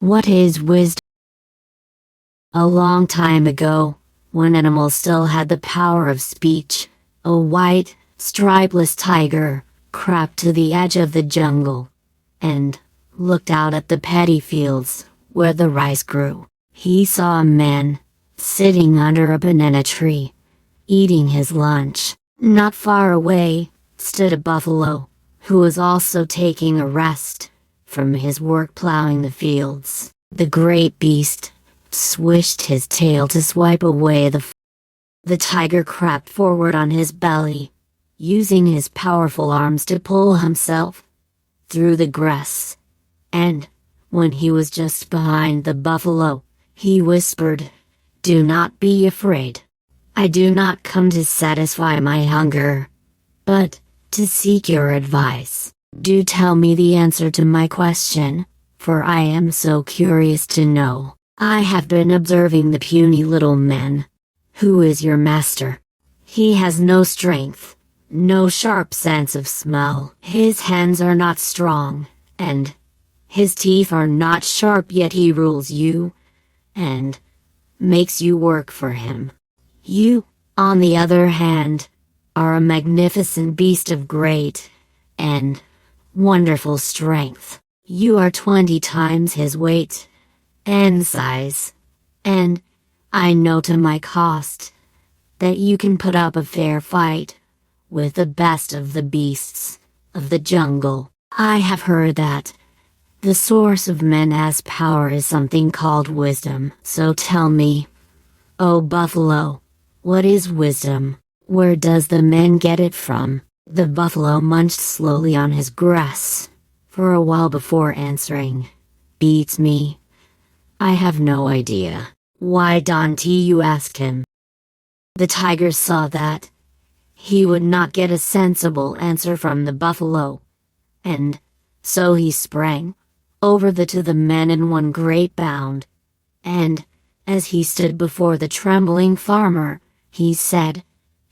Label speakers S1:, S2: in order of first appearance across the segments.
S1: What is wisdom? A long time ago, when animals still had the power of speech, a white, stripeless tiger crept to the edge of the jungle and looked out at the paddy fields where the rice grew. He saw a man sitting under a banana tree, eating his lunch. Not far away stood a buffalo, who was also taking a rest from his work plowing the fields. The great beast swished his tail to swipe away the tiger crept forward on his belly, using his powerful arms to pull himself through the grass. And when he was just behind the buffalo, he whispered, "Do not be afraid. I do not come to satisfy my hunger, but to seek your advice. Do tell me the answer to my question, for I am so curious to know. I have been observing the puny little man. Who is your master? He has no strength, no sharp sense of smell. His hands are not strong, and his teeth are not sharp, yet he rules you and makes you work for him. You, on the other hand, are a magnificent beast of great and wonderful strength. You are 20 times his weight and size, and I know to my cost that you can put up a fair fight with the best of the beasts of the jungle. I have heard that the source of men's power is something called wisdom. So tell me, oh buffalo, what is wisdom? Where does the man get it from?" The buffalo munched slowly on his grass for a while before answering, "Beats me. I have no idea." "Why don't you ask him?" The tiger saw that he would not get a sensible answer from the buffalo, and so he sprang over to the man in one great bound, and as he stood before the trembling farmer, he said,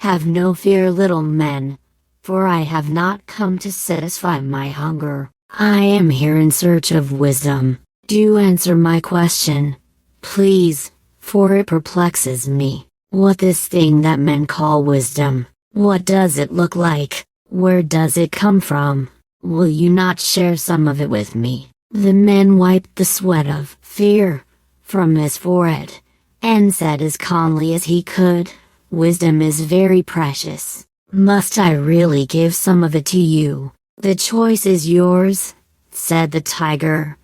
S1: "Have no fear, little man, for I have not come to satisfy my hunger. I am here in search of wisdom. Do answer my question, please, for it perplexes me. What this thing that men call wisdom, what does it look like? Where does it come from? Will you not share some of it with me?" The man wiped the sweat of fear from his forehead and said as calmly as he could, "Wisdom is very precious. Must I really give some of it to you?" "The choice is yours," said the tiger.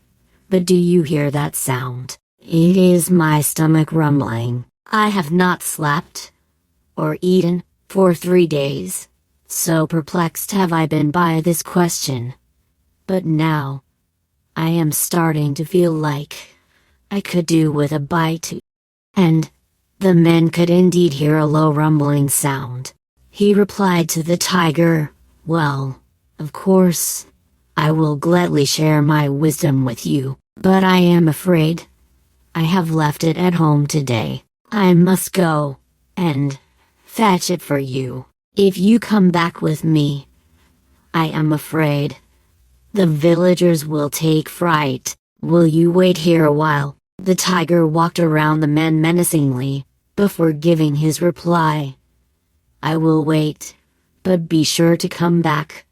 S1: "But do you hear that sound? It is my stomach rumbling. I have not slept or eaten for 3 days. So perplexed have I been by this question. But now I am starting to feel like I could do with a bite." And the man could indeed hear a low rumbling sound. He replied to the tiger, "Well, of course, I will gladly share my wisdom with you, but I am afraid I have left it at home today. I must go and fetch it for you. If you come back with me, I am afraid the villagers will take fright. Will you wait here a while?" The tiger walked around the man menacingly before giving his reply. "I will wait, but be sure to come back,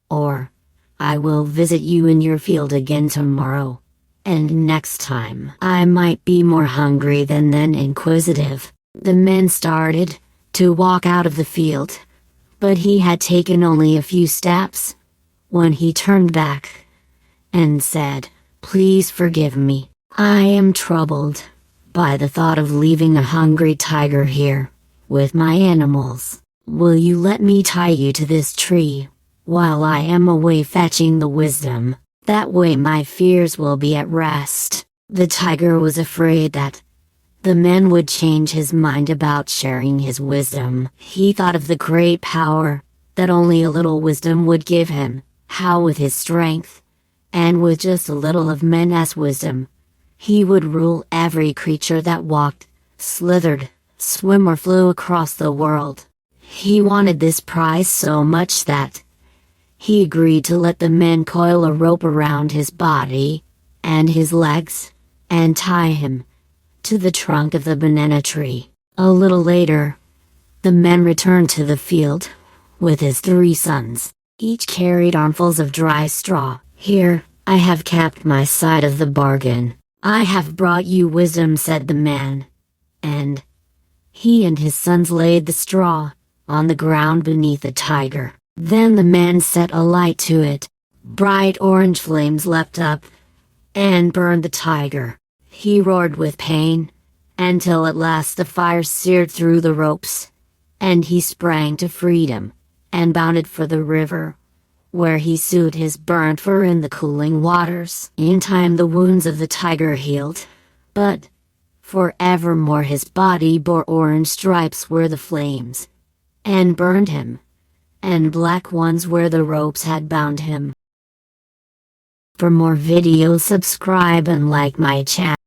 S1: or I will visit you in your field again tomorrow, and next time I might be more hungry than inquisitive." The man started to walk out of the field, but he had taken only a few steps when he turned back and said, "Please forgive me. I am troubled by the thought of leaving a hungry tiger here with my animals. Will you let me tie you to this tree while I am away fetching the wisdom? That way my fears will be at rest." The tiger was afraid that the man would change his mind about sharing his wisdom. He thought of the great power that only a little wisdom would give him, how with his strength, and with just a little of men's wisdom, he would rule every creature that walked, slithered, swam or flew across the world. He wanted this prize so much that he agreed to let the man coil a rope around his body and his legs and tie him to the trunk of the banana tree. A little later, the man returned to the field with his 3 sons. Each carried armfuls of dry straw. "Here, I have kept my side of the bargain. I have brought you wisdom," said the man. And he and his sons laid the straw on the ground beneath the tiger. Then the man set a light to it. Bright orange flames leapt up and burned the tiger. He roared with pain, until at last the fire seared through the ropes, and he sprang to freedom, and bounded for the river, where he soothed his burnt fur in the cooling waters. In time the wounds of the tiger healed, but forevermore his body bore orange stripes where the flames and burned him, and black ones where the ropes had bound him. For more videos, subscribe and like my channel.